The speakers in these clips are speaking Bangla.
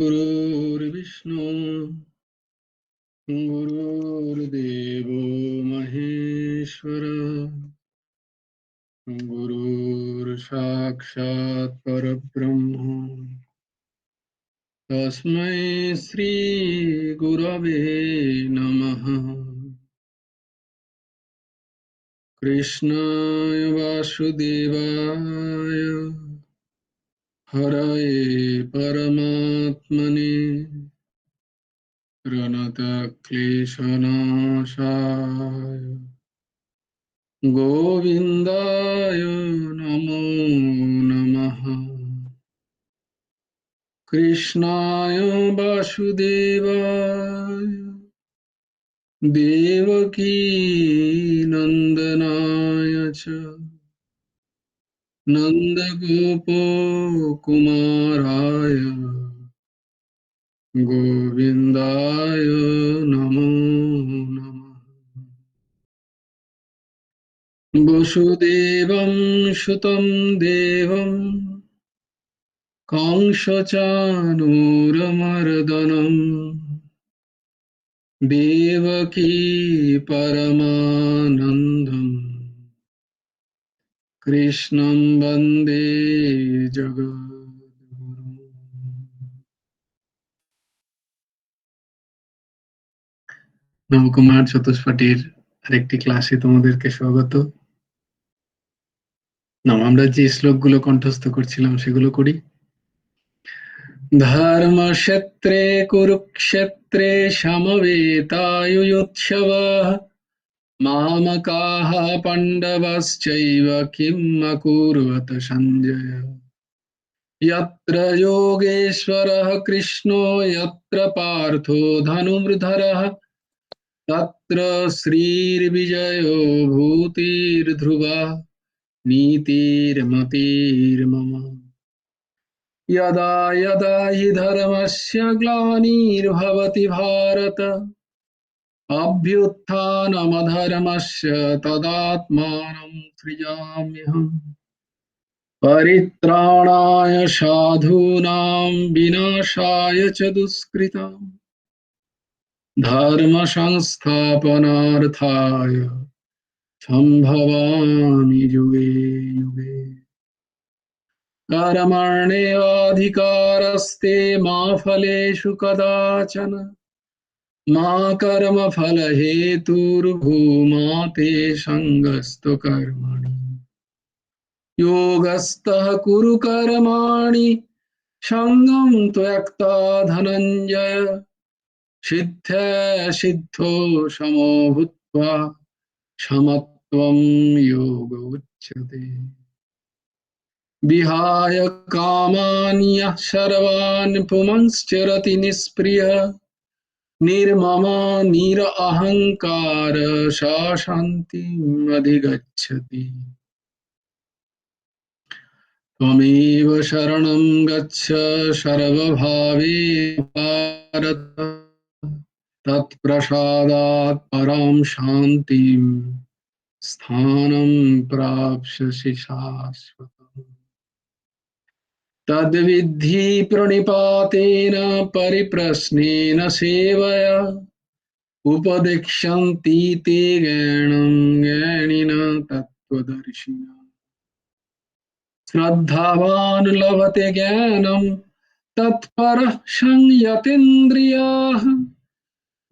गुरुर्विष्णु गुरुर्देवो महेश्वर गुरुर्साक्षात् परब्रह्म तस्मै श्री गुरवे नमः। कृष्णाय वासुदेवाय हरये परमात्मने प्रणतक्लेशनाशाय गोविन्दाय नमो नमः। कृष्णाय वासुदेवाय देवकी नन्दनाय च नन्दगोपकुमाराय गोविन्दाय नमो नमः। वसुदेवं सुतं देवं कंसचाणूरमर्दनं देवकी परमानन्दं कृष्णं वन्दे जगद्गुरुम्। নবকুমার চতুষ্পাঠীর আরেকটি ক্লাসে তোমাদেরকে স্বাগত। আমরা যে শ্লোকগুলো কণ্ঠস্থ করছিলাম সেগুলো করি। ধর্মক্ষেত্রে কুরুক্ষেত্রে সমবেতায়ুৎসবः মামকাः পাণ্ডবশ্চৈব কিম অকুর্বত সঞ্জয়। यत्र योगेश्वरः कृष्णो यत्र पार्थो धनुर्धरः तत्र श्रीर्विजयो भूतिर्ध्रुवा नीतिर्मतिर्मम। यदा यदा हि धर्मस्य ग्लानिर्भवति भारत अभ्युत्थानमधर्मस्य तदात्मानं सृजाम्यहम्। परित्राणाय साधूनां विनाशाय च दुष्कृताम् धर्म संस्थापनार्थाय संभवामि युगे युगे। कर्मण्येवाधिकारस्ते मा फलेषु कदाचन मा कर्मफलहेतुर्भूमा ते सङ्गस्तु कर्मणि। योगस्थः कुरु कर्माणि सङ्गं त्यक्त्वा धनञ्जय सिद्ध्या सिद्धो समो भूत्वा समत्वं योग उच्यते। विहाय कामान् यः सर्वान् पुंश्चरति निःस्पृहः निर्ममो निरहङ्कारः स शान्तिम् अधिगच्छति। त्वमेव शरणं गच्छ सर्वभावेषु भारत तत्प्रसादात् परां शान्तिं स्थानं प्राप्स्यसि शाश्वतम्। तद्विद्धि प्रणिपातेन परिप्रश्नेन सेवया उपदेक्ष्यन्ति ते ज्ञानं ज्ञानिनः तत्त्वदर्शिनः। श्रद्धावान् लभते ज्ञानं तत्परः संयतेन्द्रियाः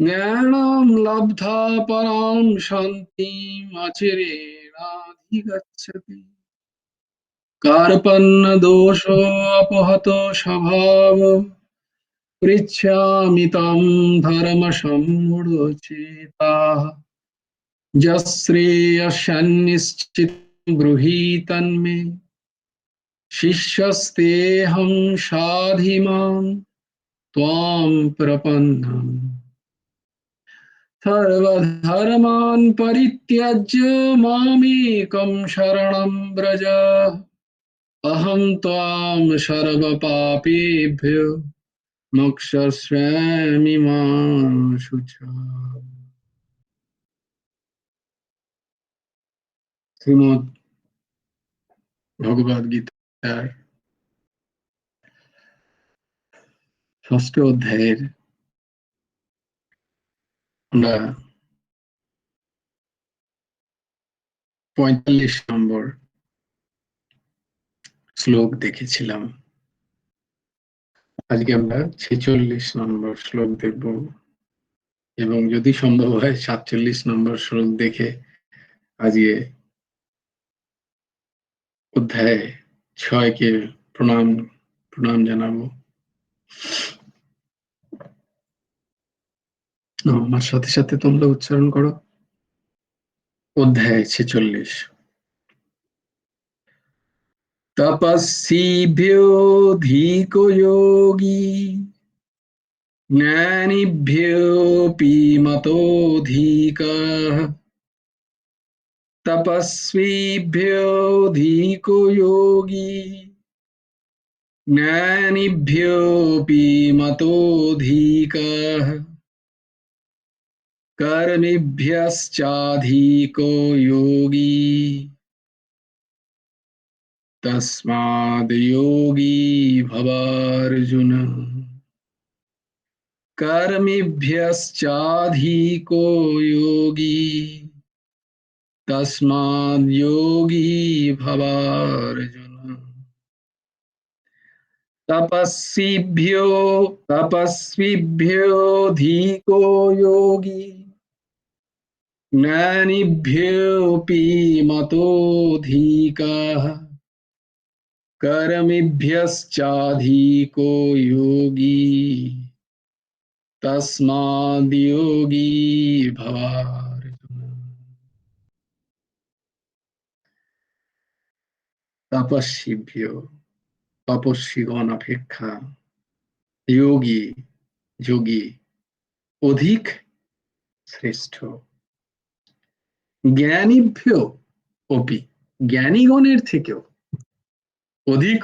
ज्ञानं लब्ध्वा परां शान्तिम् अचिरेणाधिगच्छति। कार्पण्यदोषोपहतो स्वभावो पृच्छामि तं धर्मसम्मूढचेताः यश्रेयस्यान्निश्चितं ब्रूहि तन्मे शिष्यस्तेऽहं शाधिमां त्वां प्रपन्नम्। सर्वधर्मान् परित्यज्य मामेकं शरणं व्रज अहं त्वां सर्वपापेभ्यो मोक्षयिष्यामि मा शुचः। শ্রীমদ্ ভগবদ গীতার ষষ্ঠ অধ্যায়ের আমরা ৪৫ নম্বর শ্লোক দেখেছিলাম। আজকে আমরা ৪৬ নম্বর শ্লোক দেখব এবং যদি সম্ভব হয় ৪৭ নম্বর শ্লোক দেখে আজকে অধ্যায় ৬কে প্রণাম প্রণাম জানাবো। আমার সাথে সাথে তোমরা উচ্চারণ করো। অধ্যায় ৪৬। তপস্বীভ্যোऽধিকো যোগী জ্ঞানিভ্যোऽপি মতোऽধিকः। তপস্বীভ্যোऽধিকো যোগী জ্ঞানিভ্যোऽপি মতোऽধিকः। कर्मिभ्यश्चाधिको योगी तस्माद् योगी भवार्जुन। कर्मिभ्यश्चाधिको योगी तस्माद् योगी भवार्जुन। तपस्विभ्योऽधिको योगी ज्ञानिभ्योऽपि मतोऽधिकः। कर्मिभ्यश्चाधिको योगी तस्माद् योगी भवार्जुन। তপস্বীভ্য, তপস্বীগণ অপেক্ষা, যোগী যোগী অধিক শ্রেষ্ঠ, জ্ঞানীভ্য অপি জ্ঞানীগণের থেকেও অধিক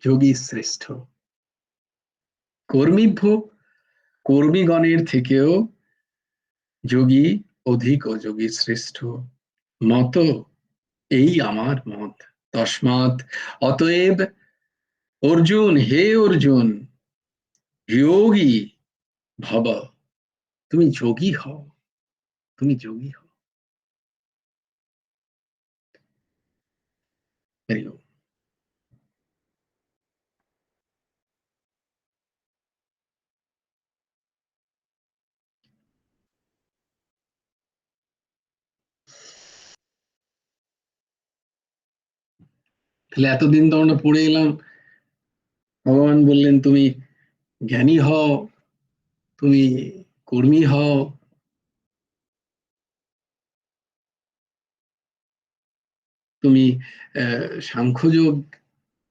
যোগী শ্রেষ্ঠ, কর্মীভ্য কর্মীগণের থেকেও যোগী অধিক যোগী শ্রেষ্ঠ। মত এই আমার মত। তস্মাৎ অতএব অর্জুন, হে অর্জুন, যোগী ভব, তুমি যোগী হও, তুমি যোগী হও। তাহলে এতদিন তো আমরা পড়ে এলাম, ভগবান বললেন তুমি জ্ঞানী হও, তুমি কর্মী হও, তুমি সাংখ্যযোগ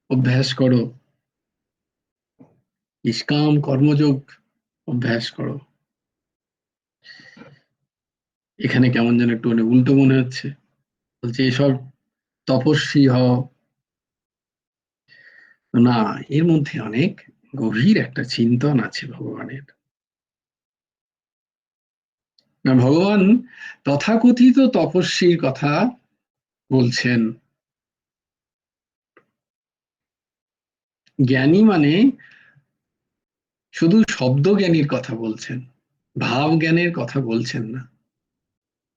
অভ্যাস করো, নিষ্কাম কর্মযোগ অভ্যাস করো। এখানে কেমন যেন একটু উল্টো মনে হচ্ছে। বলছে এসব তপস্বী হও। না, এর মধ্যে অনেক গভীর একটা চিন্তন আছে ভগবানের। না, ভগবান তথাকথিত তপস্বীর কথা বলছেন। জ্ঞানী মানে শুধু শব্দ জ্ঞানীর কথা বলছেন, ভাব জ্ঞানের কথা বলছেন না।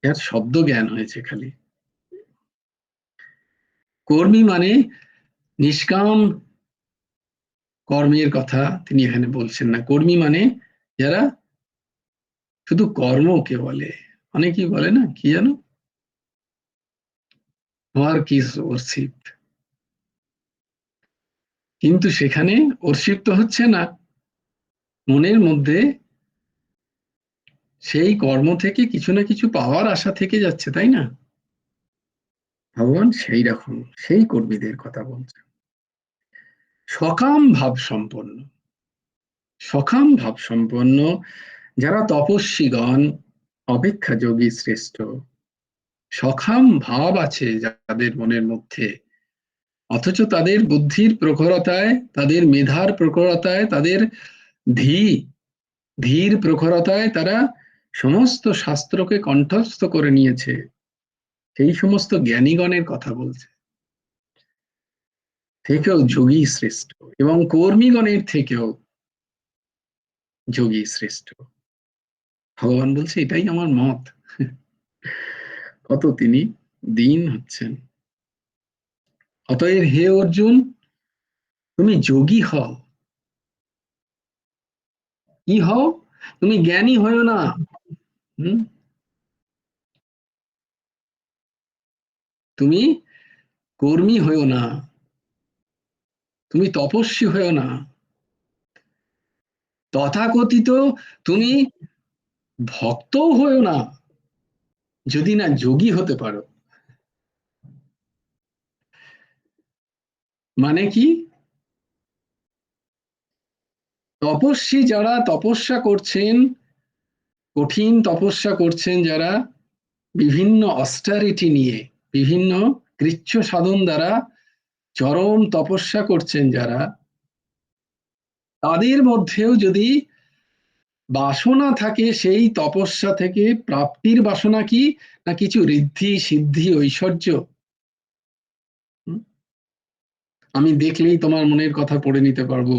এর শব্দ জ্ঞান হয়েছে খালি। কর্মী মানে নিষ্কাম কর্মের কথা তিনি এখানে বলছেন না। কর্মী মানে যারা শুধু কর্মকে বলে। অনেকেই বলে না, কি জানো, ওয়ার্ক ইজ ওরশিপ, কিন্তু সেখানে ওরশিপ তো হচ্ছে না, মনের মধ্যে সেই কর্ম থেকে কিছু না কিছু পাওয়ার আশা থেকে যাচ্ছে, তাই না? ভগবান সেই রকম সেই কর্মীদের কথা বলছেন। সকাম ভাব সম্পন্ন, সকাম ভাব সম্পন্ন যারা তপস্বীগণ অপেক্ষা যোগী শ্রেষ্ঠ। সকাম ভাব আছে যাদের মনের মধ্যে, অথচ তাদের বুদ্ধির প্রখরতায়, তাদের মেধার প্রখরতায়, তাদের ধীর প্রখরতায় তারা সমস্ত শাস্ত্রকে কণ্ঠস্থ করে নিয়েছে। সেই সমস্ত জ্ঞানীগণের কথা বলছে, থেকেও যোগী শ্রেষ্ঠ এবং কর্মীগণের থেকেও যোগী শ্রেষ্ঠ। ভগবান বলছে এটাই আমার মত। কত তিনি দীন হচ্ছেন। অতএব হে অর্জুন, তুমি যোগী হও। কি হও? তুমি জ্ঞানী হও না। হুম, তুমি কর্মী হও না, তুমি তপস্বী হও না, তথাকথিত তুমি ভক্তও হও না, যদি না যোগী হতে পারো। মানে কি? তপস্বী যারা তপস্যা করছেন, কঠিন তপস্যা করছেন যারা, বিভিন্ন অস্টারিটি নিয়ে, বিভিন্ন কৃচ্ছ সাধন দ্বারা চরম তপস্যা করছেন যারা, তাদের মধ্যেও যদি বাসনা থাকে, সেই তপস্যা থেকে প্রাপ্তির বাসনা কি না কিছু ঋদ্ধি সিদ্ধি ঐশ্বর্য, আমি দেখলেই তোমার মনের কথা পড়ে নিতে পারবো,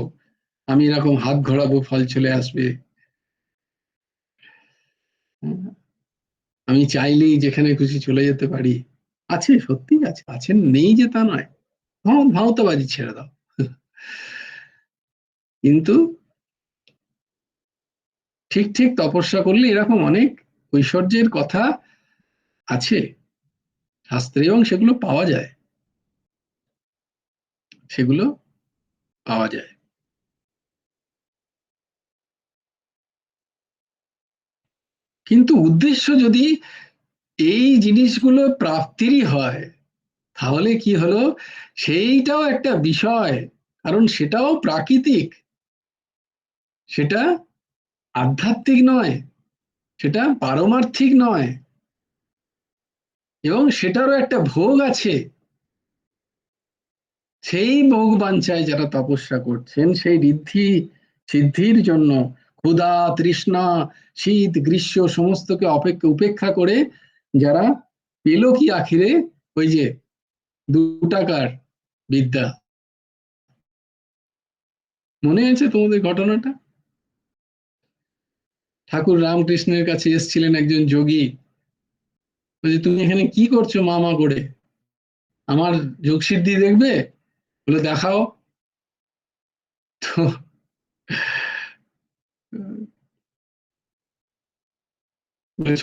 আমি এরকম হাত ঘোরাবো ফল চলে আসবে, আমি চাইলেই যেখানে খুশি চলে যেতে পারি, আছে, সত্যি আছে, আছেন, নেই যে তা নয়, ভাওতাবাজি ছেড়ে দাও। কিন্তু ঠিক ঠিক তপস্যা করলে এরকম অনেক ঐশ্বর্যের কথা আছে শাস্ত্রে, এবং সেগুলো পাওয়া যায়, সেগুলো পাওয়া যায়। কিন্তু উদ্দেশ্য যদি এই জিনিসগুলো প্রাপ্তিরই হয়, তাহলে কি হলো, সেইটাও একটা বিষয়, কারণ সেটাও প্রাকৃতিক, সেটা আধ্যাত্মিক নয়, সেটা পারমার্থিক নয়, এবং সেটারও একটা ভোগ আছে। সেই ভোগ বাঞ্ছায় যারা তপস্যা করছেন, সেই ঋদ্ধি সিদ্ধির জন্য ক্ষুধা তৃষ্ণা শীত গ্রীষ্ম সমস্তকে উপেক্ষা করে যারা পেল কি আখিরে, ওই যে 2 টাকার বিদ্যা, মনে আছে তোমাদের ঘটনাটা? ঠাকুর রামকৃষ্ণের কাছে এসেছিলেন একজন যোগী, বলছে তুমি এখানে কি করছো মামা করে, আমার যোগ সিদ্ধি দেখবে? বলে দেখাও। তো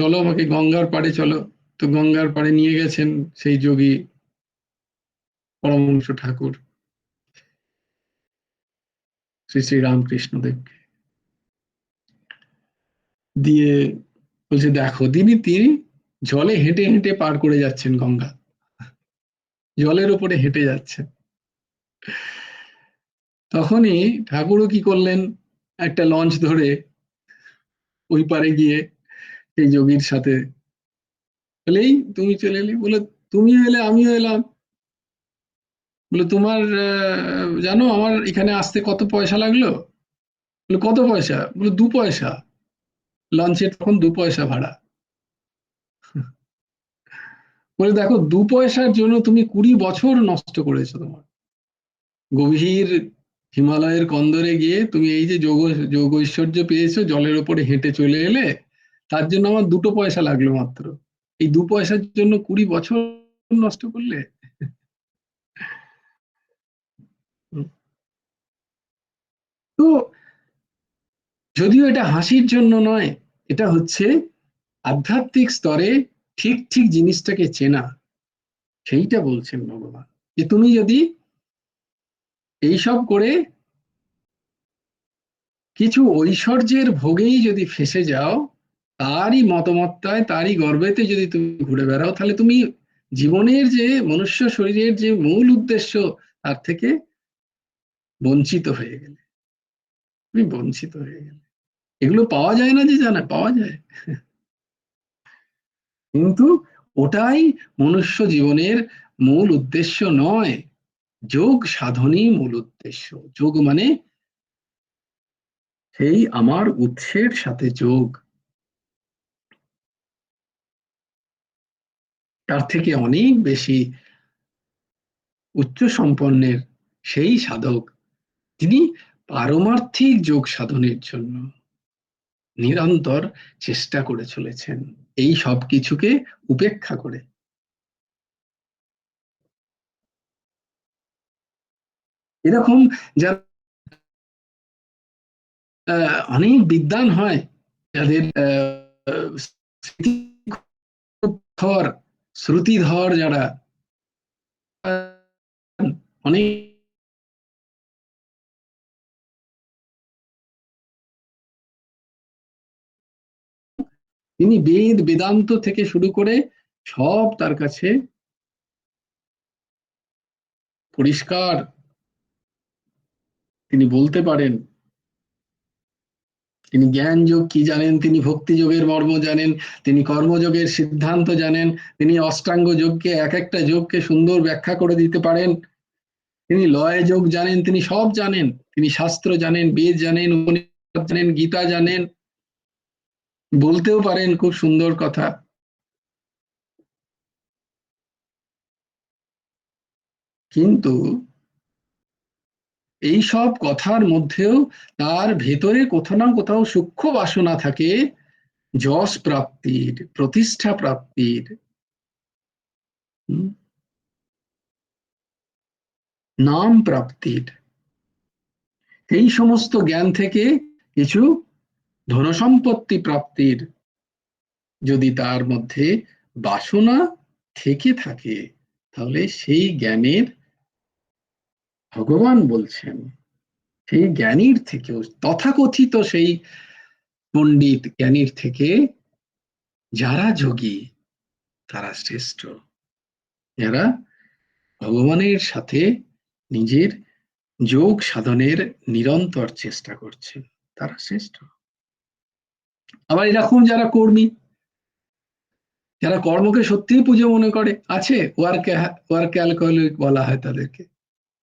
চলো আমাকে গঙ্গার পাড়ে চলো। তো গঙ্গার পাড়ে নিয়ে গেছেন সেই যোগী পরমহংস ঠাকুর শ্রী শ্রী রামকৃষ্ণ দেবকে, দিয়ে বলছে দেখো তিনি জলে হেঁটে হেঁটে পার করে যাচ্ছেন গঙ্গা, জলের উপরে হেঁটে যাচ্ছেন। তখনই ঠাকুরও কি করলেন, একটা লঞ্চ ধরে ওই পারে গিয়ে সেই যোগীর সাথে, বলেই তুমি চলে এলি, বলে তুমিও এলে আমিও এলাম, বলে তোমার জানো আমার এখানে আসতে কত পয়সা লাগলো? বলে কত পয়সা? বলে 2 পয়সা, লঞ্চের তখন 2 পয়সা ভাড়া। বলে দেখো 2 পয়সার জন্য তুমি 20 বছর নষ্ট করেছো তোমার, গভীর হিমালয়ের কন্দরে গিয়ে তুমি এই যে যোগ ঐশ্বর্য পেয়েছো, জলের ওপরে হেঁটে চলে এলে, তার জন্য আমার 2 পয়সা লাগলো মাত্র, এই 2 পয়সার জন্য 20 বছর নষ্ট করলে। তো যদিও এটা হাসির জন্য নয়, এটা হচ্ছে আধ্যাত্মিক স্তরে ঠিক ঠিক জিনিসটাকে চেনা, সেইটা বলছেন ভগবান, যে তুমি যদি এইসব করে কিছু ঐশ্বর্যের ভোগেই যদি ফেসে যাও, তারই মতমত্তায় তারই গর্বেতে যদি তুমি ঘুরে বেড়াও, তাহলে তুমি জীবনের যে মনুষ্য শরীরের যে মূল উদ্দেশ্য, তার থেকে বঞ্চিত হয়ে গেলে, তুমি বঞ্চিত হয়ে গেলে। এগুলো পাওয়া যায় না যে জানা, পাওয়া যায়, কিন্তু ওটাই মনুষ্য জীবনের মূল উদ্দেশ্য নয়, যোগ সাধনই মূল উদ্দেশ্য। যোগ মানে সেই আমার উৎসের সাথে যোগ, তার থেকে অনেক বেশি উচ্চ সম্পন্নের সেই সাধক, তিনি পারমার্থিক যোগ সাধনের জন্য নিরন্তর চেষ্টা করে চলেছেন এই সব কিছুকে উপেক্ষা করে। এরকম যারা অনেক বিদ্বান হয়, যাদের স্মৃতিধর শ্রুতিধর যারা অনেক, তিনি বেদ বেদান্ত থেকে শুরু করে সব তার কাছে পরিষ্কার, তিনি বলতে পারেন, তিনি জ্ঞান যোগ কি জানেন, তিনি ভক্তি যোগের মর্ম জানেন, তিনি কর্মযোগের সিদ্ধান্ত জানেন, তিনি অষ্টাঙ্গ যোগকে এক একটা যোগকে সুন্দর ব্যাখ্যা করে দিতে পারেন, তিনি লয় যোগ জানেন, তিনি সব জানেন, তিনি শাস্ত্র জানেন, বেদ জানেন, উপনিষদ জানেন, গীতা জানেন, বলতেও পারেন খুব সুন্দর কথা। কিন্তু এই সব কথার মধ্যেও তার ভেতরে কোথাও না কোথাও সূক্ষ্ম বাসনা থাকে যশ প্রাপ্তির, প্রতিষ্ঠা প্রাপ্তির, নাম প্রাপ্তির, এই সমস্ত জ্ঞান থেকে কিছু ধনসম্পত্তি প্রাপ্তির যদি তার মধ্যে বাসনা থেকে থাকে, তাহলে সেই জ্ঞানের, ভগবান বলছেন, সেই জ্ঞানীর থেকেও, তথাকথিত সেই পণ্ডিত জ্ঞানীর থেকে যারা যোগী তারা শ্রেষ্ঠ, যারা ভগবানের সাথে নিজের যোগ সাধনের নিরন্তর চেষ্টা করছেন তারা শ্রেষ্ঠ। আবার এরকম যারা কর্মী, যারা কর্মকে সত্যিই পুজো মনে করে, আছে ওয়ার্ক অ্যালকোহলিক বলা হয় তাদেরকে,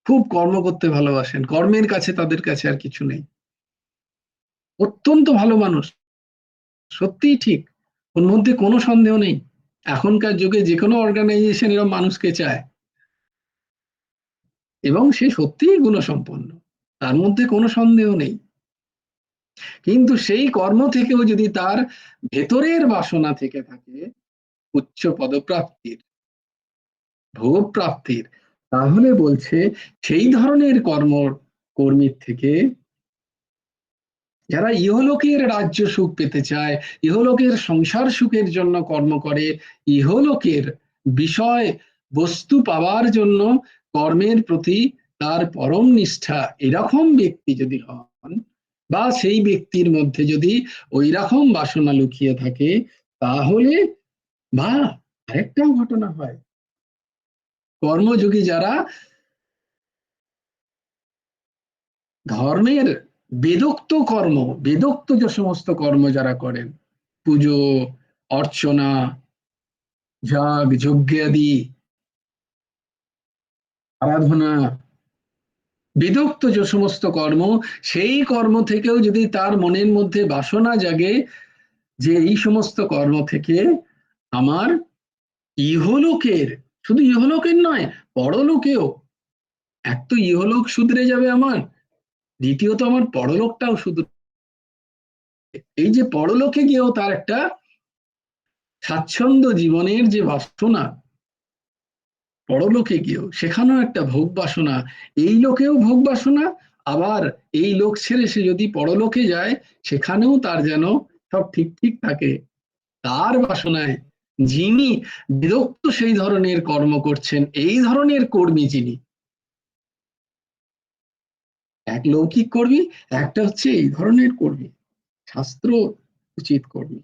খুব কর্ম করতে ভালোবাসেন, কর্মের কাছে তাদের কাছে আর কিছু নেই, অত্যন্ত ভালো মানুষ, সত্যিই ঠিক, ওর মধ্যে কোনো সন্দেহ নেই। এখনকার যুগে যে কোনো অর্গানাইজেশন এরকম মানুষকে চায়, এবং সে সত্যিই গুণসম্পন্ন, তার মধ্যে কোনো সন্দেহ নেই। কিন্তু সেই কর্ম থেকেও যদি তার ভেতরের বাসনা থেকে থাকে উচ্চ পদপ্রাপ্তির, ভোগপ্রাপ্তির, তাহলে বলছে সেই ধরনের কর্মীর থেকে, যারা ইহলোকের রাজ্য সুখ পেতে চায়, ইহলোকের সংসার সুখের জন্য কর্ম করে, ইহলোকের বিষয় বস্তু পাওয়ার জন্য কর্মের প্রতি তার পরম নিষ্ঠা, এরকম ব্যক্তি যদি হন, বা সেই ব্যক্তির মধ্যে যদি ওই রকম বাসনা লুকিয়ে থাকে, তাহলে, বা আরেকটাও ঘটনা হয়, কর্মযোগী যারা ধর্মের বেদোক্ত কর্ম, বেদোক্ত যে সমস্ত কর্ম যারা করেন, পুজো অর্চনা যাগ যজ্ঞাদি আরাধনা, বেদোক্ত যে সমস্ত কর্ম, সেই কর্ম থেকেও যদি তার মনের মধ্যে বাসনা জাগে যে এই সমস্ত কর্ম থেকে আমার ইহলোকের, শুধু ইহলোকের নয়, পরলোকেও, এক তো ইহলোক শুধরে যাবে আমার, দ্বিতীয়ত আমার পরলোকটাও শুধু, এই যে পরলোকে গিয়েও তার একটা স্বাচ্ছন্দ্য জীবনের যে বাসনা, পরলোকে গিয়েও সেখানেও একটা ভোগ বাসনা, এই লোকেও ভোগ বাসনা, আবার এই লোক ছেড়ে সে যদি পরলোকে যায় সেখানেও তার যেন সব ঠিক ঠিক থাকে, তার বাসনায় যিনি বিরক্ত সেই ধরনের কর্ম করছেন, এই ধরনের কর্মী যিনি, এক লৌকিক কর্মী, একটা হচ্ছে এই ধরনের কর্মী, শাস্ত্র উচিত কর্মী,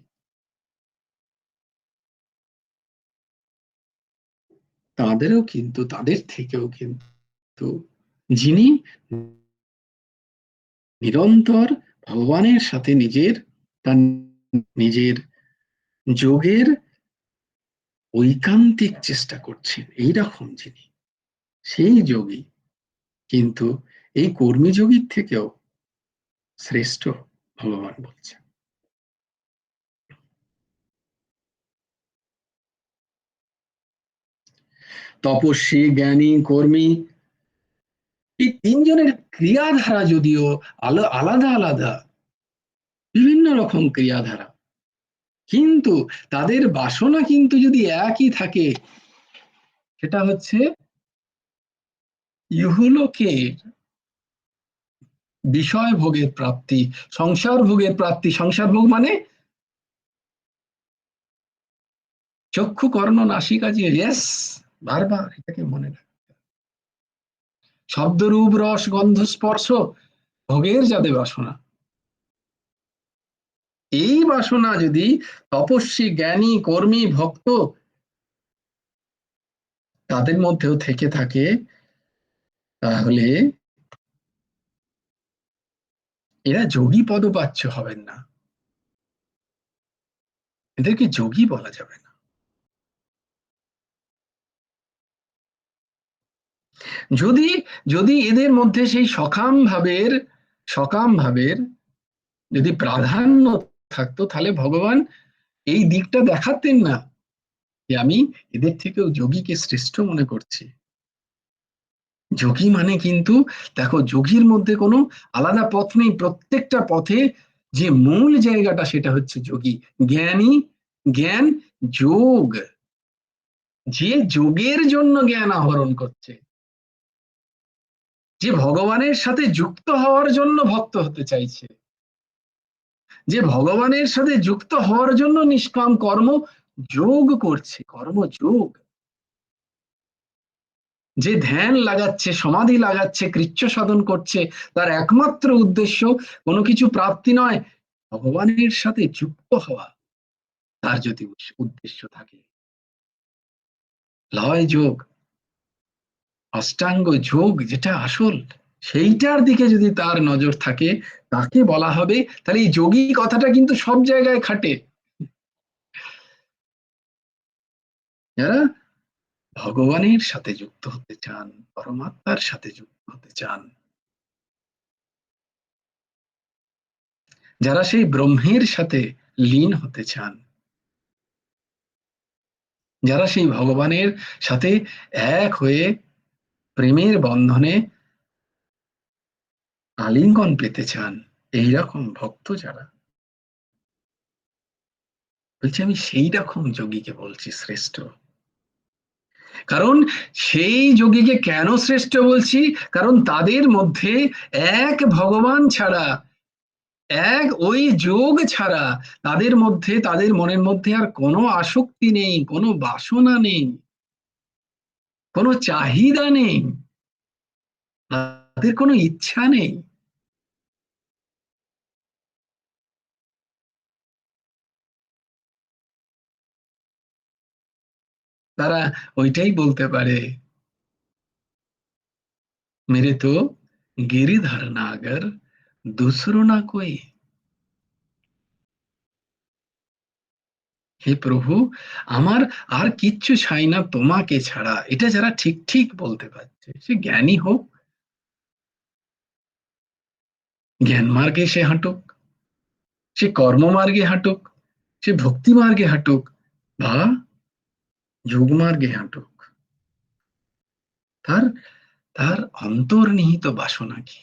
তাদেরও কিন্তু, তাদের থেকেও কিন্তু যিনি নিরন্তর ভগবানের সাথে নিজের, তার নিজের যোগের ঐকান্তিক চেষ্টা করছেন, এইরকম যিনি, সেই যোগী কিন্তু এই কর্মী যোগীর থেকেও শ্রেষ্ঠ, ভগবান বলছেন। তপস্বী, জ্ঞানী, কর্মী, এই তিনজনের ক্রিয়াধারা যদিও আলাদা আলাদা, বিভিন্ন রকম ক্রিয়াধারা, কিন্তু তাদের বাসনা কিন্তু যদি একই থাকে, সেটা হচ্ছে ইহলোকের বিষয় ভোগের প্রাপ্তি, সংসার ভোগের প্রাপ্তি। সংসার ভোগ মানে চক্ষু কর্ণ নাসিকা যে, ইয়েস, বারবার এটাকে মনে রাখবে। শব্দ রূপ রস গন্ধ স্পর্শ ভোগের যাদের বাসনা, এই বাসনা যদি তপস্বী জ্ঞানী কর্মী ভক্ত তাদের মধ্যেও থেকে থাকে, তাহলে এরা যোগী পদবাচ্য হবেন না, এদেরকে যোগী বলা যাবে না। যদি যদি এদের মধ্যে সেই সকাম ভাবের যদি প্রাধান্য থাকতো, তাহলে ভগবান এই দিকটা দেখাতেন না যে আমি এদের থেকেও যোগীকে শ্রেষ্ঠ মনে করছি। যোগী মানে কিন্তু দেখো, যোগীর মধ্যে কোনো আলাদা পথ নেই, প্রত্যেকটা পথে যে মূল জায়গাটা সেটা হচ্ছে যোগী। জ্ঞানী, জ্ঞান, যোগ, যে যোগের জন্য জ্ঞান আহরণ করছে, যে ভগবানের সাথে যুক্ত হওয়ার জন্য ভক্ত হতে চাইছে, যে ভগবানের সাথে যুক্ত হওয়ার জন্য নিষ্কাম কর্ম যোগ করছে, কর্মযোগ, যে ধ্যান লাগাচ্ছে, সমাধি লাগাচ্ছে, কৃচ্ছ সাধন করছে, তার একমাত্র উদ্দেশ্য কোনো কিছু প্রাপ্তি নয়, ভগবানের সাথে যুক্ত হওয়া। তার যদি উদ্দেশ্য থাকে, লয় যোগ, অষ্টাঙ্গ যোগ যেটা আসল, সেইটার দিকে যদি তার নজর থাকে, তাকে বলা হবে। তাহলে এই যোগী কথাটা কিন্তু সব জায়গায় খাটে। যারা ভগবানের সাথে যুক্ত হতে চান, পরমাত্মার সাথে যুক্ত হতে চান, যারা সেই ব্রহ্মের সাথে লীন হতে চান, যারা সেই ভগবানের সাথে এক হয়ে প্রেমের বন্ধনে আলিঙ্গন পেতে চান, এইরকম ভক্ত যারা, বলছি আমি সেই রকম যোগীকে বলছি শ্রেষ্ঠ। কারণ সেই যোগীকে কেন শ্রেষ্ঠ বলছি, কারণ তাদের মধ্যে এক ভগবান ছাড়া, এক ওই যোগ ছাড়া তাদের মধ্যে, তাদের মনের মধ্যে আর কোনো আসক্তি নেই, কোনো বাসনা নেই, কোনো চাহিদা নেই, তাদের কোনো ইচ্ছা নেই। তারা ওইটাই বলতে পারে, মেরে তো गिरिधर नागर दूसरो ना कोई। হে প্রভু, আমার আর কিচ্ছু চাই না তোমাকে ছাড়া। এটা যারা ঠিক ঠিক বলতে পারছে, সে জ্ঞানী হোক, জ্ঞান মার্গে সে হাঁটুক, সে কর্ম মার্গে হাঁটুক, সে ভক্তি মার্গে হাঁটুক, বা যোগ মার্গে হাঁটুক, তার তার অন্তর্নিহিত বাসনা কি।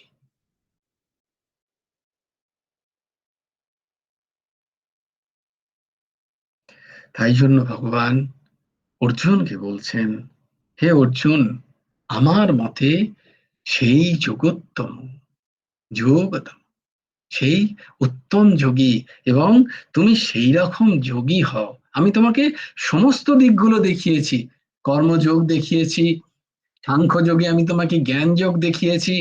তাই জন্য ভগবান অর্জুনকে বলছেন, হে অর্জুন, আমার মতে সেই যোগোত্তম, যোগতম, সেই উত্তম যোগী, এবং তুমি সেই রকম যোগী হও। আমি তোমাকে সমস্ত দিকগুলো দেখিয়েছি, কর্মযোগ দেখিয়েছি, সাংখ্য যোগে আমি তোমাকে জ্ঞান যোগ দেখিয়েছি,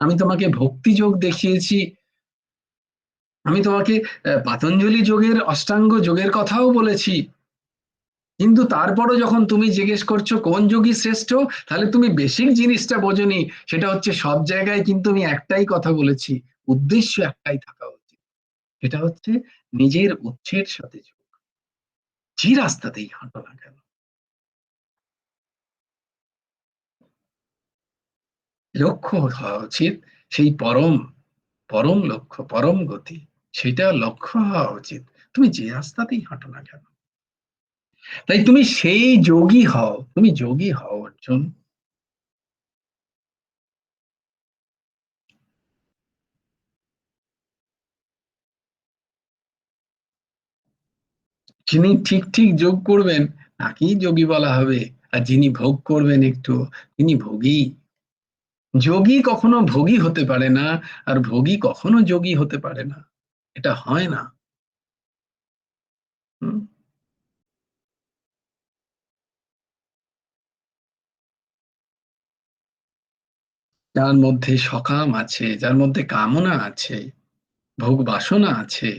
আমি তোমাকে ভক্তি যোগ দেখিয়েছি, আমি তোমাকে পাতঞ্জলি যোগের অষ্টাঙ্গ যোগের কথাও বলেছি। কিন্তু তারপরও যখন তুমি জিজ্ঞেস করছো কোন যোগী শ্রেষ্ঠ, তাহলে তুমি বেসিক জিনিসটা বোঝনি। সেটা হচ্ছে সব জায়গায় কিন্তু আমি একটাই কথা বলেছি, উদ্দেশ্য একটাই থাকা উচিত, সেটা হচ্ছে নিজের উচ্ছের সাথে যোগ, যে রাস্তাতেই হাঁটো না কেন। লক্ষ্য হওয়া উচিত সেই পরম, পরম লক্ষ্য, পরম গতি, সেটা লক্ষ্য হওয়া উচিত, তুমি যে রাস্তাতেই হাঁটো না কেন। তাই তুমি সেই যোগী হও, তুমি যোগী হও অর্জুন। যিনি ঠিক ঠিক যোগ করবেন তাকেই যোগী বলা হবে, আর যিনি ভোগ করবেন একটু, তিনি ভোগী। যোগী কখনো ভোগী হতে পারে না, আর ভোগী কখনো যোগী হতে পারে না, এটা হয় না। হুম? যার মধ্যে সকাম আছে, যার মধ্যে কামনা আছে, ভোগ বাসনা আছে,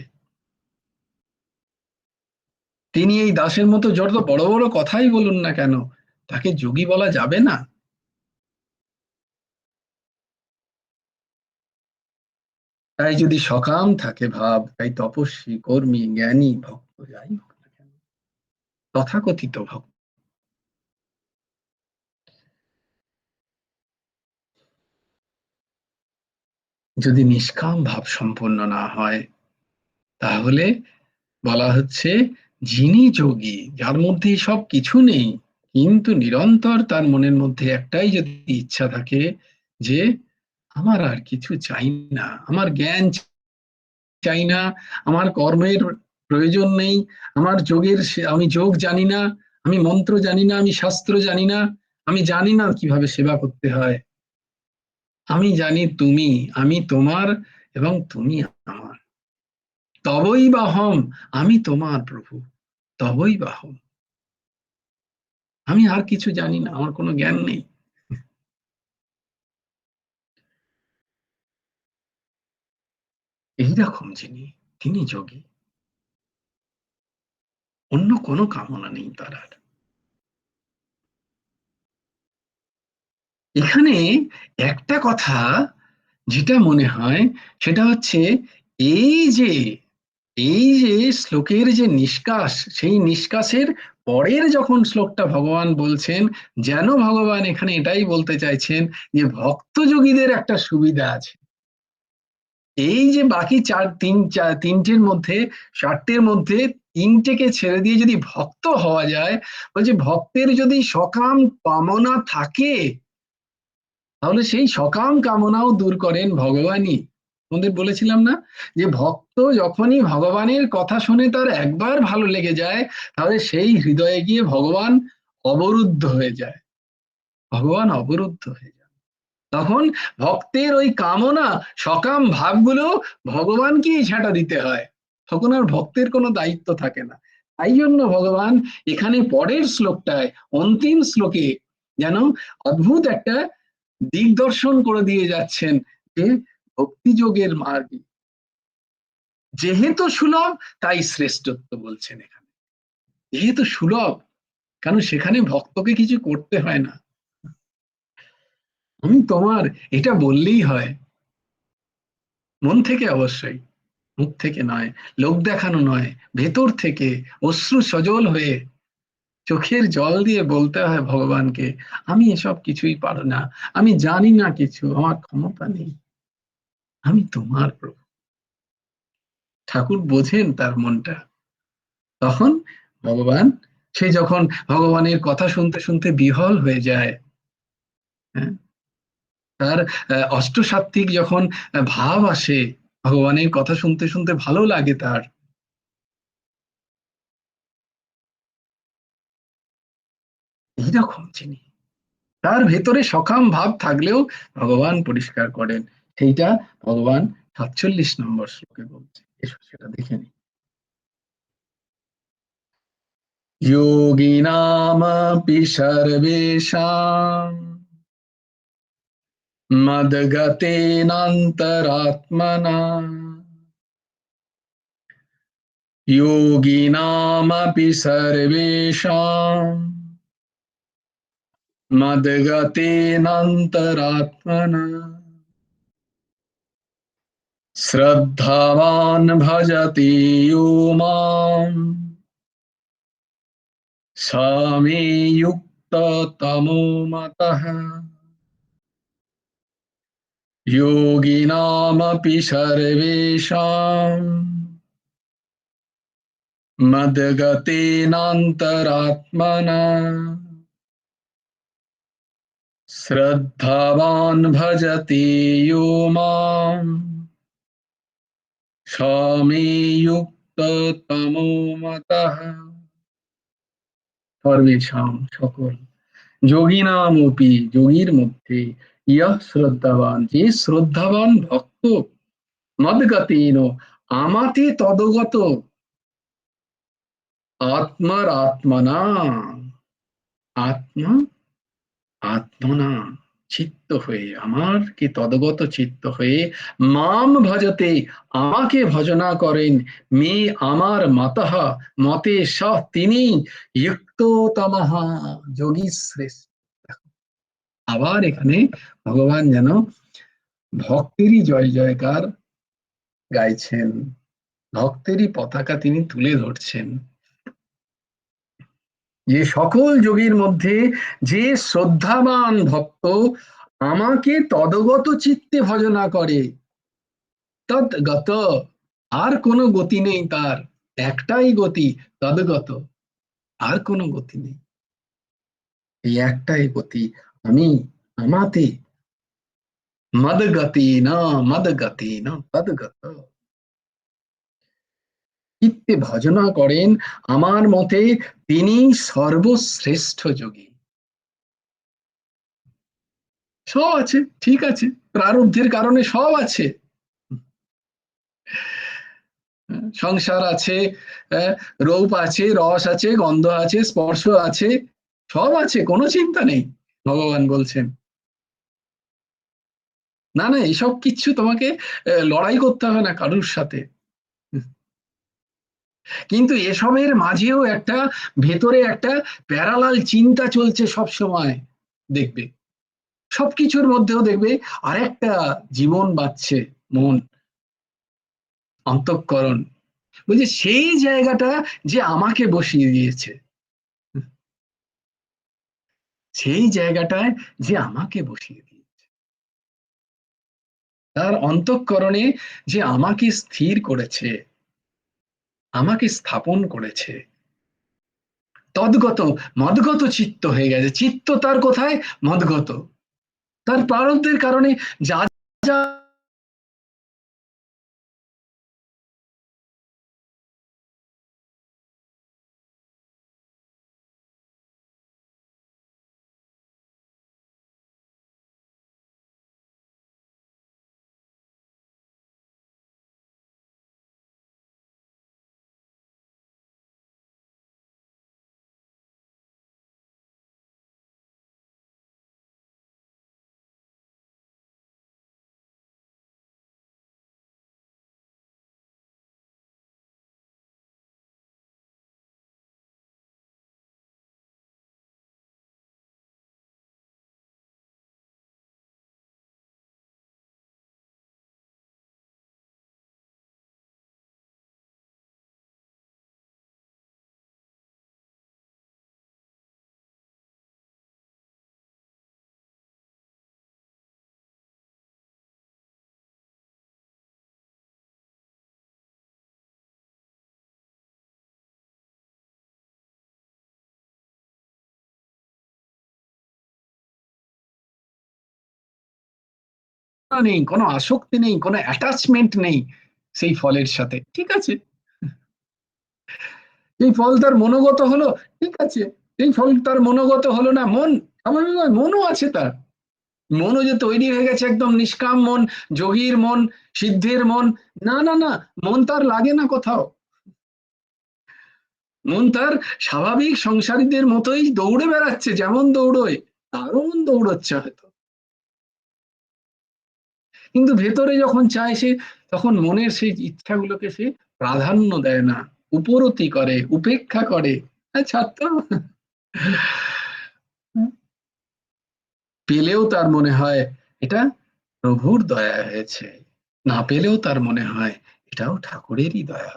তিনি এই দাসের মতো যত বড় বড় কথাই বলুন না কেন, তাকে যোগী বলা যাবে না। তাই যদি সকাম থাকে ভাব, তাই তপস্বী, কর্মী, জ্ঞানী, ভক্ত যাই হোক না কেন, তথাকথিত ভক্ত যদি নিষ্কাম ভাব সম্পন্ন না হয়, তাহলে বলা হচ্ছে যিনি যোগী, যার মধ্যে সব কিছু নেই, কিন্তু নিরন্তর তার মনের মধ্যে একটাই যদি ইচ্ছা থাকে যে আমার আর কিছু চাই না, আমার জ্ঞান চাই না, আমার কর্মের প্রয়োজন নেই, আমার আমি যোগ জানি না, আমি মন্ত্র জানি না, আমি শাস্ত্র জানি না, আমি জানি না কিভাবে সেবা করতে হয়, আমি জানি তুমি, আমি তোমার এবং তুমি আমার, তবই বাহম, আমি তোমার প্রভু, তবই বাহম, আমি আর কিছু জানি না, আমার কোনো জ্ঞান নেই, এইরকম যিনি, তিনি যোগী, অন্য কোনো কামনা নেই তার আর। এখানে একটা কথা যেটা মনে হয় সেটা হচ্ছে, এই যে এই যে শ্লোকের যে নিষ্কাশ, সেই নিষ্কাশের পরের যখন শ্লোকটা ভগবান বলছেন, যেন ভগবান এখানে এটাই বলতে চাইছেন যে ভক্ত যোগীদের একটা সুবিধা আছে। এই যে বাকি তিনটের মধ্যে, চারটের মধ্যে তিনটেকে ছেড়ে দিয়ে যদি ভক্ত হওয়া যায়, বলছে ভক্তের যদি সকাম কামনা থাকে, তাহলে সেই সকাম কামনাও দূর করেন ভগবানই। তোমাদের বলেছিলাম না যে ভক্ত যখনই ভগবানের কথা শুনে তার একবার ভালো লেগে যায়, তাহলে সেই হৃদয়ে গিয়ে ভগবান অবরুদ্ধ হয়ে যায়, ভগবান অবরুদ্ধ হয়ে যায়। তখন ভক্তের ওই কামনা, সকাম ভাবগুলো ভগবানকেই ঝাঁটা দিতে হয়, তখন আর ভক্তের কোনো দায়িত্ব থাকে না। তাই জন্য ভগবান এখানে পরের শ্লোকটায়, অন্তিম শ্লোকে যেন অদ্ভুত একটা দিগদর্শন করে দিয়ে যাচ্ছেন যে ভক্তিযোগের মার্গ যেহেতু সুলভ, তাই শ্রেষ্ঠত্ব বলছেন এখানে, যেহেতু সুলভ, কারণ সেখানে ভক্তকে কিছু করতে হয় না, আমি তোমার, এটা বললেই হয়, মন থেকে অবশ্যই, মুখ থেকে নয়, লোক দেখানো নয়, ভেতর থেকে অশ্রু সজল হয়ে চোখের জল দিয়ে বলতে হয় ভগবানকে, আমি এসব কিছুই পারো না, আমি জানি না কিছু, আমার ক্ষমতা নেই, আমি তোমার প্রভু। ঠাকুর বোঝেন তার মনটা। তখন ভগবান, সে যখন ভগবানের কথা শুনতে শুনতে বিহল হয়ে যায়, হ্যাঁ, তার অষ্টসাত্ত্বিক যখন ভাব আসে, ভগবানের কথা শুনতে শুনতে ভালো লাগে তার, এইরকম যিনি, তার ভেতরে সকাম ভাব থাকলেও ভগবান পরিষ্কার করেন, সেইটা ভগবান ৪৭ নম্বর শ্লোকে বলছে, এসো সেটা দেখে নি। যোগিনামপি সর্বেষাং মদ্গতেনান্তরাত্মনা, योगिनामपि सर्वेषां मद्गतेनान्तरात्मना, श्रद्धावान् भजति यो माम् स मे युक्ततमो मतः। योगिनामपि सर्वेषां मद्गतेनान्तरात्मना, श्रद्धावान् भजति यो माम् स मे युक्ततमो मतः। সর্বেষাং সকল, যোগিনাম অপি যোগীর মধ্যে, ইয়ঃ শ্রদ্ধাবান যে শ্রদ্ধাবান ভক্ত, মদগতেন আমাতে তদগত, আত্মার আত্মনা, আত্মা আত্মনা চিত্ত হয়ে, আমার কি তদগত চিত্ত হয়ে, মাম ভজতে আমাকে ভজনা করেন, মে আমার মাতঃ মতে সহ তিনি, যুক্ততমঃ যোগী শ্রেষ্ঠ। আবার এখানে ভগবান যেন ভক্তেরই জয় জয়কার গাইছেন, ভক্তেরই পতাকা তিনি তুলে ধরছেন, যে সকল যোগীর মধ্যে যে শ্রদ্ধাবান ভক্ত আমাকে তদগত চিত্তে ভজনা করে, তদ্গত, আর কোনো গতি নেই তার, একটাই গতি, তদ্গত, আর কোনো গতি নেই, এই একটাই গতি, আমি আমাতে, মদগতি না, মদগতি না তদ্গত, চিত্তে ভজনা করেন, আমার মতে তিনি সর্বশ্রেষ্ঠ যোগী। সব আছে, ঠিক আছে, প্রারব্ধের কারণে সব আছে, সংসার আছে, রূপ আছে, রস আছে, গন্ধ আছে, স্পর্শ আছে, সব আছে, কোনো চিন্তা নেই, ভগবান বলছেন। না না, এসব কিচ্ছু তোমাকে লড়াই করতে হবে না কারুর সাথে, কিন্তু এসবের মাঝেও একটা ভেতরে একটা প্যারালাল চিন্তা চলছে সব সময়, দেখবে সবকিছুর মধ্যেও দেখবে আরেকটা জীবন বাঁচছে, মন, অন্তঃকরণ, বলছে সেই জায়গাটা যে আমাকে বসিয়ে দিয়েছে, সেই জায়গাটায় যে আমাকে বসিয়ে দিয়েছে, তার অন্তঃকরণে যে আমাকে স্থির করেছে, আমাকে স্থাপন করেছে, তদ্গত, মদগত চিত্ত হয়ে গেছে, চিত্ত তার কোথায়, মদগত, তার প্রারব্ধের কারণে যা যা নেই, কোনো আসক্তি নেই, কোনো অ্যাটাচমেন্ট নেই সেই ফলের সাথে, ঠিক আছে, এই ফল তার মনোগত হলো, ঠিক আছে, এই ফল তার মনোগত হলো না, মন স্বাভাবিক, মনও আছে তার, মনও যে তৈরি হয়ে গেছে একদম নিষ্কাম মন, যোগীর মন, সিদ্ধের মন, না না না, মন তার লাগে না কোথাও, মন তার স্বাভাবিক সংসারীদের মতোই দৌড়ে বেড়াচ্ছে, যেমন দৌড়োয় তারও মন দৌড়চ্ছে হয়তো, কিন্তু ভেতরে যখন চায় সে, তখন মনের সেই ইচ্ছাগুলোকে সে প্রাধান্য দেয় না, উপরতি করে, উপেক্ষা করে, ছাড়তো, পেলেও তার মনে হয় এটা প্রভুর দয়া হয়েছে, না পেলেও তার মনে হয় এটাও ঠাকুরেরই দয়া,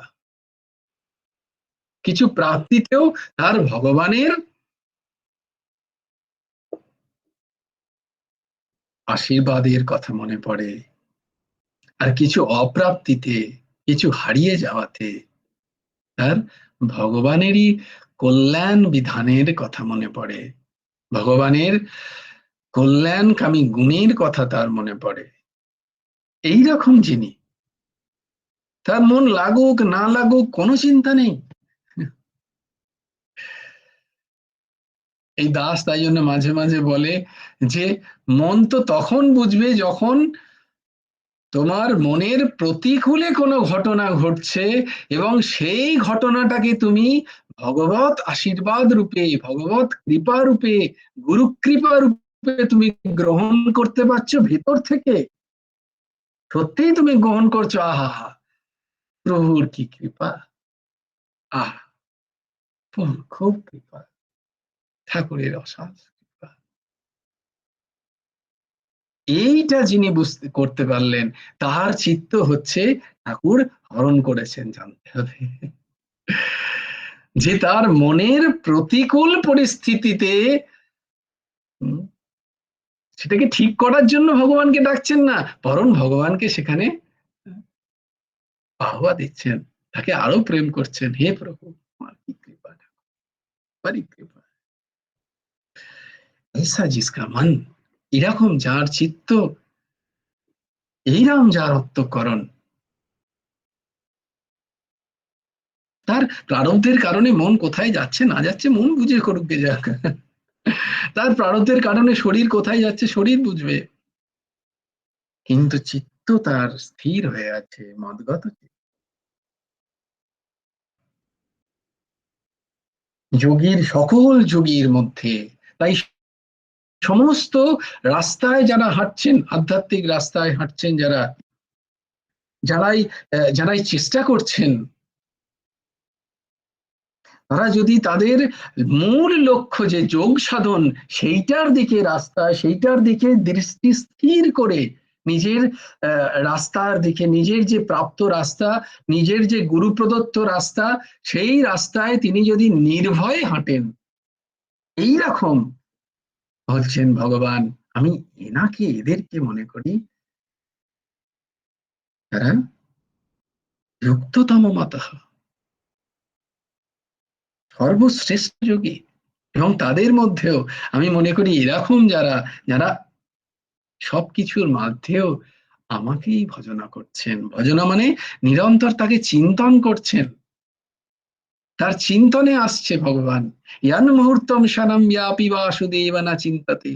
কিছু প্রাপ্তিতেও তার ভগবানের আশীর্বাদের কথা মনে পড়ে, আর কিছু অপ্রাপ্তিতে, কিছু হারিয়ে যাওয়াতে তার ভগবানেরই কল্যাণ বিধানের কথা মনে পড়ে, ভগবানের কল্যাণকামী গুণের কথা তার মনে পড়ে, এইরকম যিনি, তার মন লাগুক না লাগুক কোনো চিন্তা নেই, এই দাস তাই জন্য মাঝে মাঝে বলে যে মন তো তখন বুঝবে যখন তোমার মনের প্রতিকূলে কোনো ঘটনা ঘটছে এবং সেই ঘটনাটাকে তুমি ভগবত আশীর্বাদ রূপে, ভগবত কৃপা রূপে, গুরু কৃপা রূপে তুমি গ্রহণ করতে পারছো ভেতর থেকে, সত্যিই তুমি গ্রহণ করছো, আহা হা, প্রভুর কি কৃপা, আহ খুব কৃপা, ঠাকুরের অসাধ কৃপা। এইটা যিনি বুঝতে করতে পারলেন, তার চিত্ত হচ্ছে ঠাকুর হরণ করেছেন, জানতে হবে যে তার মনের প্রতিকূল পরিস্থিতিতে সেটাকে ঠিক করার জন্য ভগবানকে ডাকছেন না, বরং ভগবানকে সেখানে বাহবা দিচ্ছেন, তাকে আরো প্রেম করছেন, হে প্রভু আমার কি কৃপা, তোমারই কৃপা। ऐसा जिसका मन, এরকম যার চিত্ত, এইরকম যার অন্তঃকরণ, তার প্রারব্ধের কারণে মন কোথায় যাচ্ছে না যাচ্ছে মন বুঝে করুক গে যাক, তার প্রারব্ধের কারণে শরীর কোথায় যাচ্ছে শরীর বুঝবে, কিন্তু চিত্ত তার স্থির হয়ে আছে মদগত। যোগীর সকল যোগীর মধ্যে, তাই সমস্ত রাস্তায় যারা হাঁটছেন, আধ্যাত্মিক রাস্তায় হাঁটছেন যারা, যারাই যারাই চেষ্টা করছেন, তারা যদি তাদের মূল লক্ষ্য যে যোগ সাধন সেইটার দিকে, রাস্তায় সেইটার দিকে দৃষ্টি স্থির করে নিজের রাস্তার দিকে, নিজের যে প্রাপ্ত রাস্তা, নিজের যে গুরু প্রদত্ত রাস্তা, সেই রাস্তায় তিনি যদি নির্ভয়ে হাঁটেন, এইরকম হচ্ছেন ভগবান। আমি এনাকে, এদেরকে মনে করি তারা যুক্ততম মতঃ, সর্বশ্রেষ্ঠ যোগী। এবং তাদের মধ্যেও আমি মনে করি এরকম যারা, যারা সবকিছুর মধ্যেও আমাকেই ভজনা করছেন, ভজনা মানে নিরন্তর তাকে চিন্তন করছেন, তার চিন্তনে আসছে ভগবান। ইয়ান মুহূর্তম শনম ব্যাপী বাসুদেব না চিন্তাতে,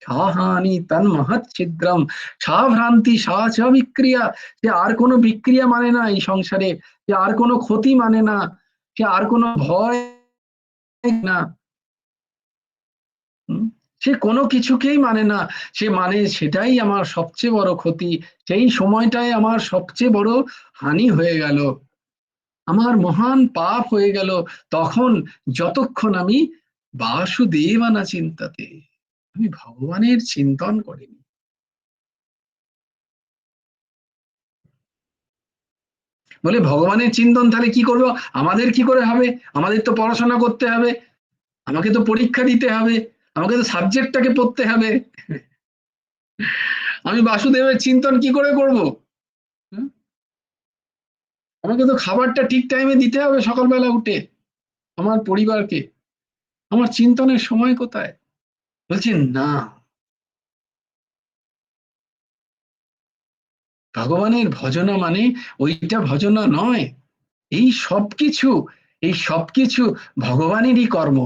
সাহানি তন মহৎ ছিদ্রম, সা ভ্রান্তি সা চ বিক্রিয়া, সে আর কোনো বিক্রিয়া মানে না এই সংসারে, সে আর কোনো ক্ষতি মানে না, সে আর কোনো ভয় না, সে কোনো কিছুকেই মানে না, সে মানে সেটাই আমার সবচেয়ে বড় ক্ষতি, সেই সময়টায় আমার সবচেয়ে বড় হানি হয়ে গেল, আমার মহান পাপ হয়ে গেল তখন, যতক্ষণ আমি বাসুদেবানা চিন্তাতে, আমি ভগবানের চিন্তন করিনি। বলে ভগবানের চিন্তন তাহলে কি করবো, আমাদের কি করে হবে, আমাদের তো পড়াশোনা করতে হবে, আমাকে তো পরীক্ষা দিতে হবে, আমাকে তো সাবজেক্টটাকে পড়তে হবে, আমি বাসুদেবের চিন্তন কি করে করব, আমাকে তো খাবারটা ঠিক টাইমে দিতে হবে সকালবেলা উঠে আমার পরিবারকে, আমার চিন্তনের সময় কোথায়, বলছেন না, ভগবানের ভজনা মানে ওইটা ভজনা নয়, এই সবকিছু, এই সবকিছু ভগবানেরই কর্ম,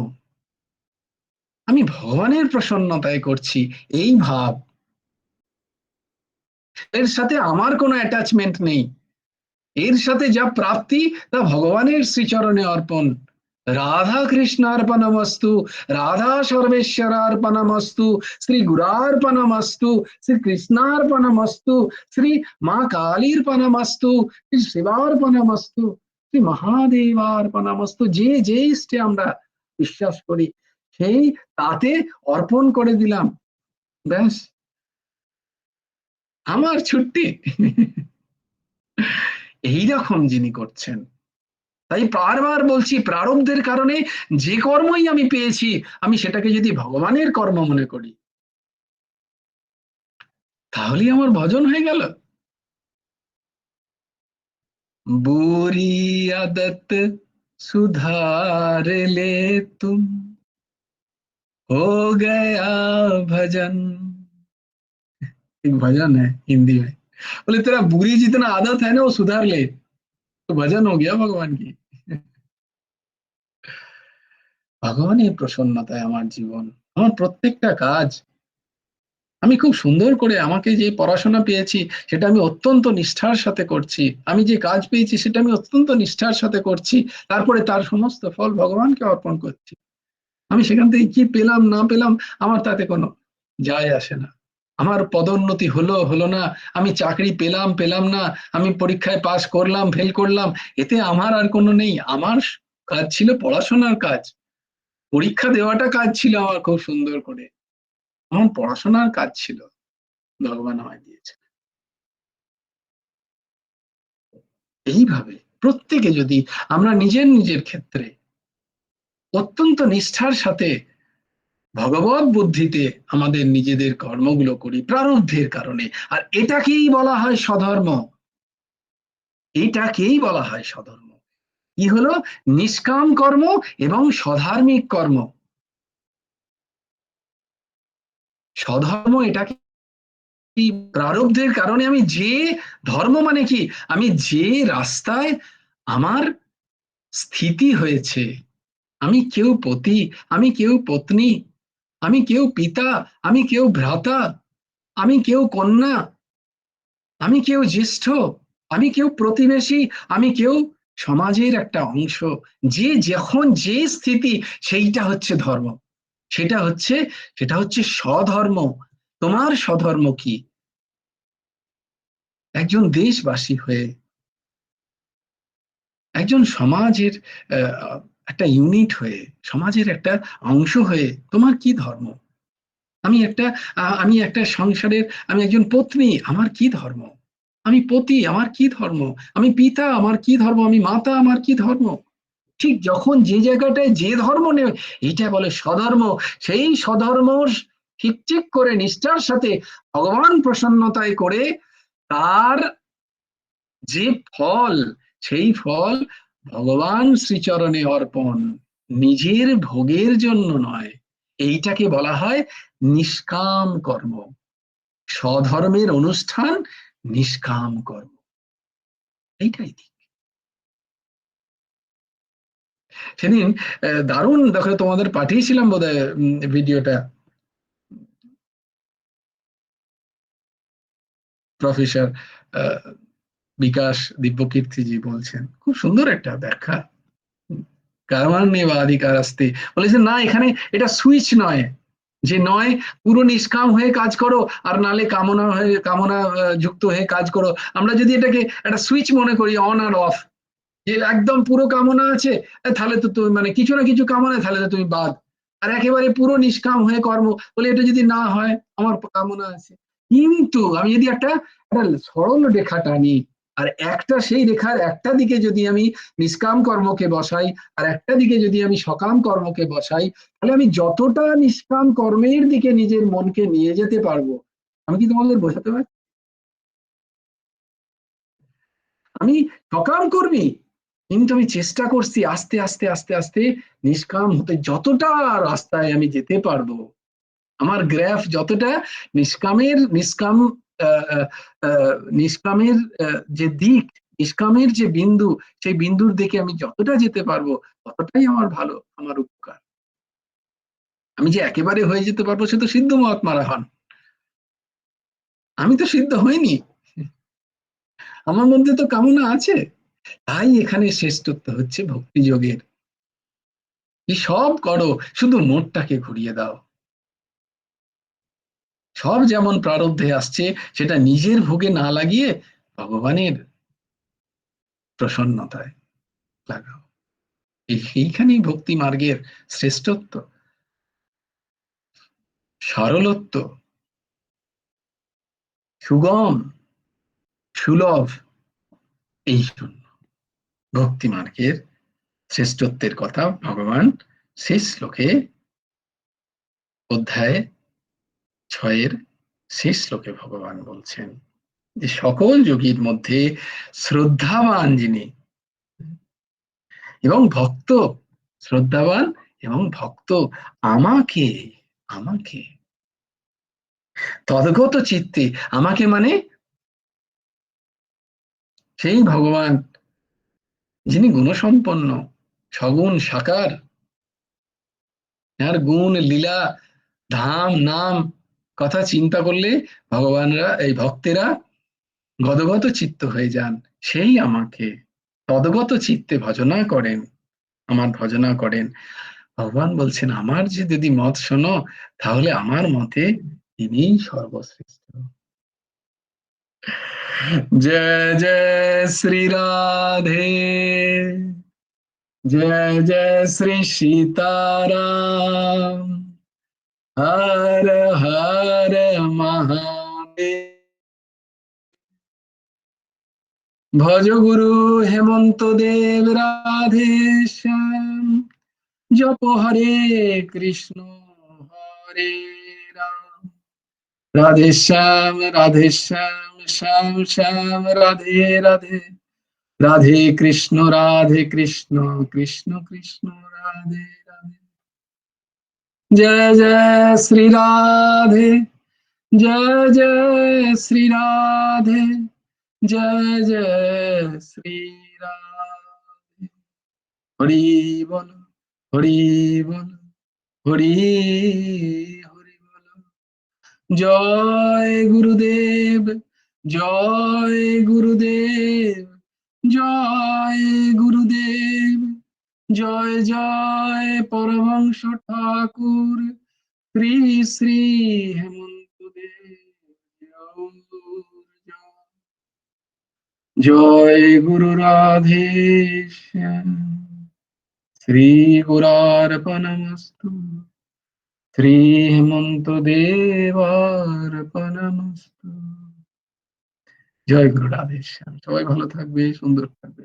আমি ভগবানের প্রসন্নতায় করছি, এই ভাব, এর সাথে আমার কোনো অ্যাটাচমেন্ট নেই, এর সাথে যা প্রাপ্তি তা ভগবানের শ্রীচরণে অর্পণ, রাধা কৃষ্ণার্পণমস্তু, রাধা সর্বেশ্বরার্পণমস্তু, শ্রী গুরার্পণমস্তু, শ্রী কৃষ্ণার্পণমস্তু, শ্রী মা কালীর্পণমস্তু, শ্রী শিবার্পণমস্তু, শ্রী মহাদেবার্পণমস্তু, যে যে ইষ্টে আমরা বিশ্বাস করি সেই তাতে অর্পণ করে দিলাম, ব্যাস আমার ছুটি। এইরকম যিনি করছেন, তাই বারবার বলছি প্রারব্ধের কারণে যে কর্মই আমি পেয়েছি, আমি সেটাকে যদি ভগবানের কর্ম মনে করি তাহলেই আমার ভজন হয়ে গেল। বুরি আদত सुधार ले तुम, हो गया भजन, एक भजन है हिंदी में, बोले तेरा बुरी जितना आदत है ना वो सुधार ले तो भजन हो गया भगवान की। ভগবানের প্রসন্নতায় আমার জীবন, আমার প্রত্যেকটা কাজ আমি খুব সুন্দর করে, আমাকে যে পড়াশোনা পেয়েছি সেটা আমি অত্যন্ত নিষ্ঠার সাথে করছি, আমি যে কাজ পেয়েছি সেটা আমি অত্যন্ত নিষ্ঠার সাথে করছি, তারপরে তার সমস্ত ফল ভগবানকে অর্পণ করছি। আমি সেখান থেকে কি পেলাম না পেলাম আমার তাতে কোনো যায় আসে না। আমার পদোন্নতি হলো হলো না, আমি চাকরি পেলাম পেলাম না, আমি পরীক্ষায় পাশ করলাম ফেল করলাম, এতে আমার আর কোনো নেই। আমার কাজ ছিল পড়াশোনার কাজ, পরীক্ষা দেওয়াটা কাজ ছিল আমার খুব সুন্দর করে, আমার পড়াশোনার কাজ ছিল, ভগবান আমায় দিয়েছে। এইভাবে প্রত্যেকে যদি আমরা নিজের নিজের ক্ষেত্রে অত্যন্ত নিষ্ঠার সাথে ভগবত বুদ্ধিতে আমাদের নিজেদের কর্মগুলো করি প্রারব্ধের কারণে, আর এটাকেই বলা হয় স্বধর্ম, এটাকেই বলা হয় স্বধর্ম। কি হলো? নিষ্কাম কর্ম এবং স্বধার্মিক কর্ম। স্বধর্ম এটাকে প্রারব্ধের কারণে আমি যে ধর্ম মানে কি, আমি যে রাস্তায় আমার স্থিতি হয়েছে, আমি কেউ পতি, আমি কেউ পত্নী, আমি কেউ পিতা, আমি কেউ ভ্রাতা, আমি কেউ কন্যা, আমি কেউ জ্যেষ্ঠ, আমি কেউ প্রতিবেশী, আমি কেউ সমাজের একটা অংশ, যে যখন যে স্থিতি সেইটা হচ্ছে ধর্ম, সেটা হচ্ছে সেটা হচ্ছে স্বধর্ম। তোমার স্বধর্ম কি? একজন দেশবাসী হয়ে, একজন সমাজের একটা ইউনিট হয়ে, সমাজের একটা অংশ হয়ে তোমার কি ধর্ম? আমি একটা সংসারের, আমি একজন পত্নী, আমার কি ধর্ম? আমি পতি, আমার কি ধর্ম? আমি পিতা, আমার কি ধর্ম? আমি মাতা, আমার কি ধর্ম? ঠিক যখন যে জায়গাটায় যে ধর্ম নেই, এটা বলে স্বধর্ম। সেই স্বধর্ম ঠিক ঠিক করে নিষ্ঠার সাথে ভগবান প্রসন্নতায় করে তার যে ফল, সেই ফল ভগবান শ্রীচরণে অর্পণ, নিজের ভোগের জন্য নয়। এইটাকে বলা হয় নিষ্কাম কর্ম। স্বধর্মের অনুষ্ঠান নিষ্কাম কর্ম, এইটাই ঠিক। সেদিন দারুণ দেখো, তোমাদের পাঠিয়েছিলাম বোধহয় ভিডিওটা, প্রফেসর বিকাশ দিব্যকীর্তিজি বলছেন, খুব সুন্দর একটা ব্যাখ্যা। কর্মণ্যেবাধিকার আসতে বলেছেন, না এখানে এটা সুইচ নয়, যে নয় পুরো নিষ্কাম হয়ে কাজ করো আর নালে কামনা হয়ে, কামনা যুক্ত হয়ে কাজ করো। আমরা যদি এটাকে একটা সুইচ মনে করি, অন আর অফ, যে একদম পুরো কামনা আছে, তাহলে তো তুমি মানে কিছু না কিছু কামনা, তাহলে তো তুমি বাদ। আর একেবারে পুরো নিষ্কাম হয়ে কর্ম বলে, এটা যদি না হয়, আমার কামনা আছে। কিন্তু আমি যদি একটা একটা সরল রেখা টানি, আর একটা সেই রেখার একটা দিকে যদি আমি নিষ্কাম কর্মকে বসাই, আর একটা দিকে যদি আমি সকাম কর্মকে বসাই, তাহলে আমি যতটা নিষ্কাম কর্মের দিকে নিজের মনকে নিয়ে যেতে পারবো। আমি কি তোমাদের বোঝাতে পারি? আমি সকাম কর্মী, কিন্তু আমি চেষ্টা করছি আস্তে আস্তে আস্তে আস্তে নিষ্কাম হতে, যতটা রাস্তায় আমি যেতে পারবো, আমার গ্রাফ যতটা নিষ্কামের নিষ্কাম আহ, আহ, নিষ্কামের যে দিক, নিষ্কামের যে বিন্দু, সেই বিন্দুর দিকে আমি যতটা যেতে পারবো ততটাই আমার ভালো, আমার উপকার। আমি যে একেবারে হয়ে যেতে পারবো সে তো সিদ্ধ মহাত্মারা হন, আমি তো সিদ্ধ হইনি, আমার মধ্যে তো কামনা আছে। তাই এখানে শ্রেষ্ঠত্ব হচ্ছে ভক্তি যোগের, কি সব করো, শুধু মোড়টাকে ঘুরিয়ে দাও। সব যেমন প্রারব্ধে আসছে সেটা নিজের ভোগে না লাগিয়ে ভগবানের প্রসন্নতায় লাগাও। এইখানেই ভক্তি মার্গের শ্রেষ্ঠত্ব, সরলত্ব, সুগম, সুলভ। এই জন্য ভক্তি মার্গের শ্রেষ্ঠত্বের কথা ভগবান শেষ শ্লোকে, অধ্যায় 6-এর শেষ শ্লোকে ভগবান বলছেন যে সকল যোগীর মধ্যে শ্রদ্ধাবান যিনি এবং ভক্ত, শ্রদ্ধাবান এবং ভক্ত আমাকে, আমাকে তদ্গত চিত্তে, আমাকে মানে সেই ভগবান যিনি গুণসম্পন্ন, সগুণ সাকার, আর গুণ লীলা ধাম নাম কথা চিন্তা করলে ভগবানরা এই ভক্তেরা গদগদ চিত্ত হয়ে যান, সেই আমাকে তদগত চিত্তে ভজনা করেন, আমার ভজনা করেন। ভগবান বলছেন আমার যে যদি মত শোনো, তাহলে আমার মতে তিনিই সর্বশ্রেষ্ঠ। जय जय श्री राधे, जय जय श्री सीताराम, हर हर महादेव। भज गुरु हेमंत देव राधे श्याम, जप हरे कृष्ण हरे राम, राधे श्याम श्याम श्याम राधे राधे, राधे कृष्ण कृष्ण कृष्ण राधे राधे। जय जय श्री राधे, जय जय श्री राधे, जय जय श्री राधे। हरि बोल, हरि बोल, हरि हरि बोल। जय गुरुदेव, जय गुरुदेव, जय गुरुदेव, जय जय परमहंस ठाकुर श्री श्री हेमंत देव। जय गुरु राधे श्याम, श्री गुरार्पणमस्तु, শ্রী হেমন্ত দেবার্পণমস্তু। জয় গুরু রাধেশ্যাম। সবাই ভালো থাকবে, সুন্দর থাকবে।